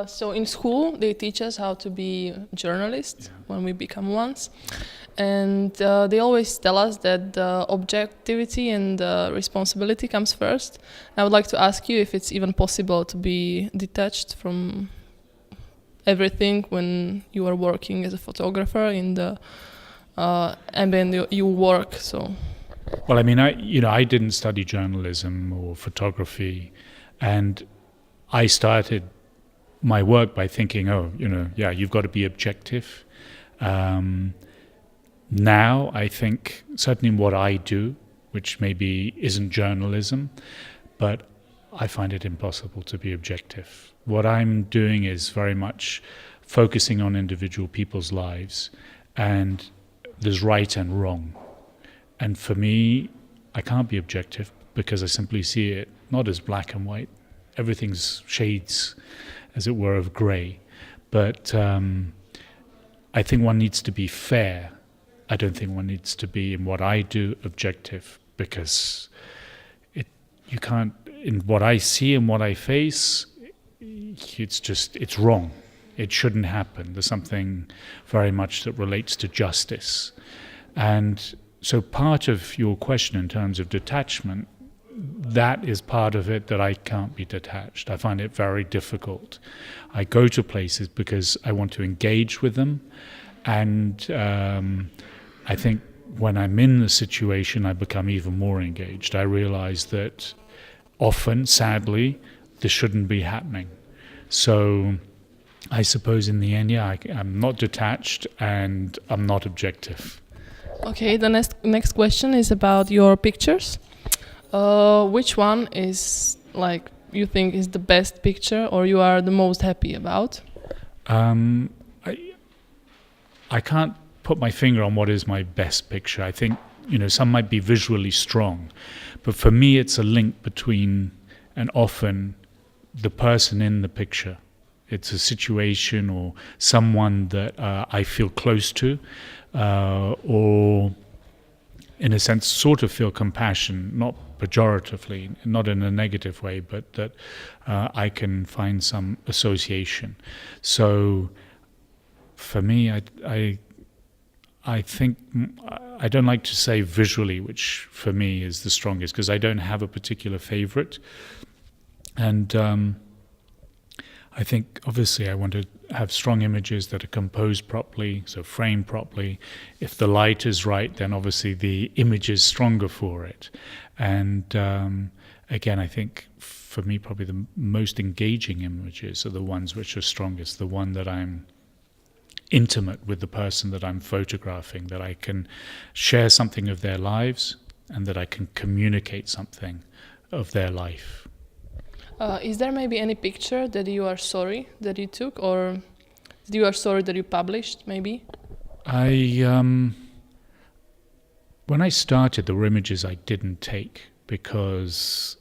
So in school, they teach us how to be journalists when we become ones. And they always tell us that the objectivity and the responsibility comes first. I would like to ask you if it's even possible to be detached from everything when you are working as a photographer in the and then you work. So, well, I mean, I didn't study journalism or photography, and I started my work by thinking, you've got to be objective. Now I think certainly in what I do, which maybe isn't journalism, but I find it impossible to be objective. What I'm doing is very much focusing on individual people's lives, and there's right and wrong. And for me, I can't be objective because I simply see it not as black and white. Everything's shades, as it were, of grey. But I think one needs to be fair. I don't think one needs to be, in what I do, objective, because you can't, in what I see and what I face, it's wrong. It shouldn't happen. There's something very much that relates to justice. And so part of your question in terms of detachment, that is part of it, that I can't be detached. I find it very difficult. I go to places because I want to engage with them, and I think when I'm in the situation, I become even more engaged. I realize that often, sadly, this shouldn't be happening. So I suppose in the end, I'm not detached and I'm not objective. Okay, the next question is about your pictures. Which one is, like, you think is the best picture, or you are the most happy about? I can't put my finger on what is my best picture. I think, some might be visually strong, but for me it's a link between, and often, the person in the picture. It's a situation or someone that I feel close to, or in a sense sort of feel compassion, not pejoratively, not in a negative way, but that I can find some association. So for me, I think I don't like to say visually, which for me is the strongest, because I don't have a particular favorite. And I think obviously I want to have strong images that are composed properly, so framed properly. If the light is right, then obviously the image is stronger for it. And again, I think for me probably the most engaging images are the ones which are strongest, the one that I'm intimate with the person that I'm photographing, that I can share something of their lives and that I can communicate something of their life. Is there maybe any picture that you are sorry that you took, or that you are sorry that you published, maybe? When I started, there were images I didn't take because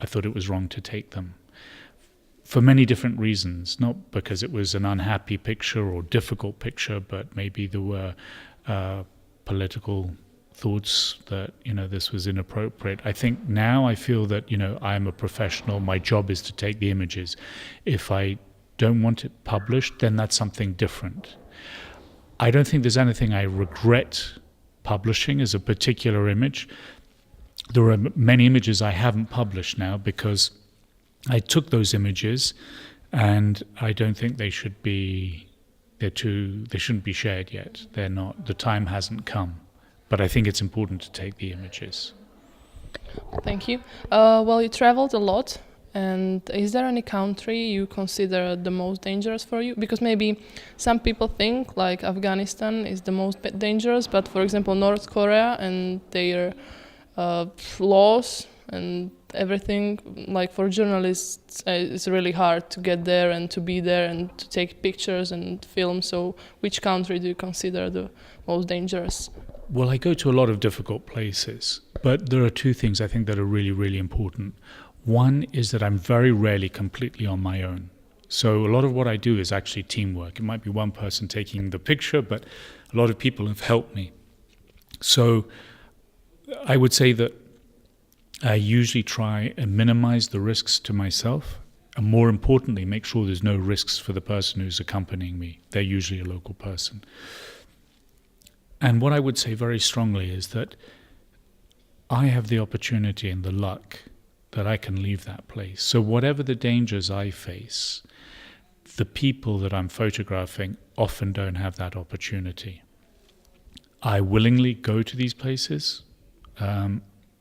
I thought it was wrong to take them. For many different reasons, not because it was an unhappy picture or difficult picture, but maybe there were political thoughts that, this was inappropriate. I think now I feel that, I'm a professional, my job is to take the images. If I don't want it published, then that's something different. I don't think there's anything I regret publishing as a particular image. There are many images I haven't published now because I took those images and I don't think they shouldn't be shared yet. They're not, the time hasn't come. But I think it's important to take the images. Thank you. Well, you traveled a lot, and is there any country you consider the most dangerous for you? Because maybe some people think like Afghanistan is the most dangerous, but for example North Korea and their laws and everything, like for journalists, it's really hard to get there and to be there and to take pictures and film. So which country do you consider the most dangerous? Well, I go to a lot of difficult places, but there are two things I think that are really, really important. One is that I'm very rarely completely on my own. So a lot of what I do is actually teamwork. It might be one person taking the picture, but a lot of people have helped me. So I would say that I usually try and minimize the risks to myself. And more importantly, make sure there's no risks for the person who's accompanying me. They're usually a local person. And what I would say very strongly is that I have the opportunity and the luck that I can leave that place. So whatever the dangers I face, the people that I'm photographing often don't have that opportunity. I willingly go to these places.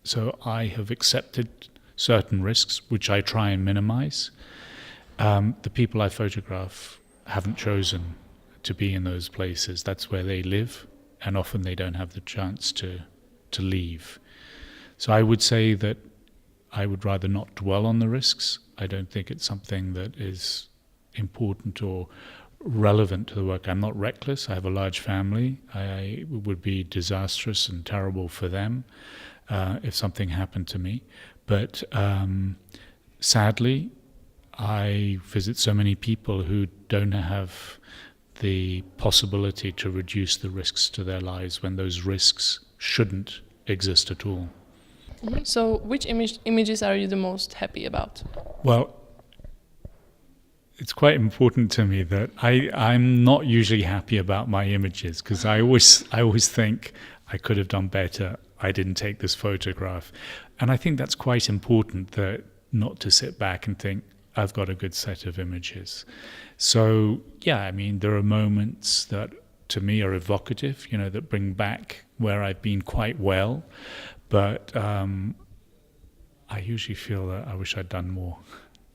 So I have accepted certain risks, which I try and minimize. The people I photograph haven't chosen to be in those places. That's where they live, and often they don't have the chance to leave. So I would say that I would rather not dwell on the risks. I don't think it's something that is important or relevant to the work. I'm not reckless. I have a large family. It would be disastrous and terrible for them if something happened to me. But sadly, I visit so many people who don't have the possibility to reduce the risks to their lives when those risks shouldn't exist at all. Mm-hmm. So which images are you the most happy about? Well, it's quite important to me that I'm not usually happy about my images, because I always think I could have done better. I didn't take this photograph. And I think that's quite important, that not to sit back and think, I've got a good set of images. So, yeah, I mean, there are moments that to me are evocative, that bring back where I've been quite well. But I usually feel that I wish I'd done more,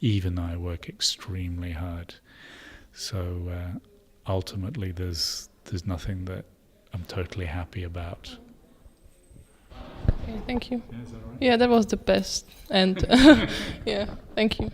even though I work extremely hard. So ultimately, there's nothing that I'm totally happy about. Okay, thank you. Yeah, is that all right? Yeah, that was the best. And yeah, thank you.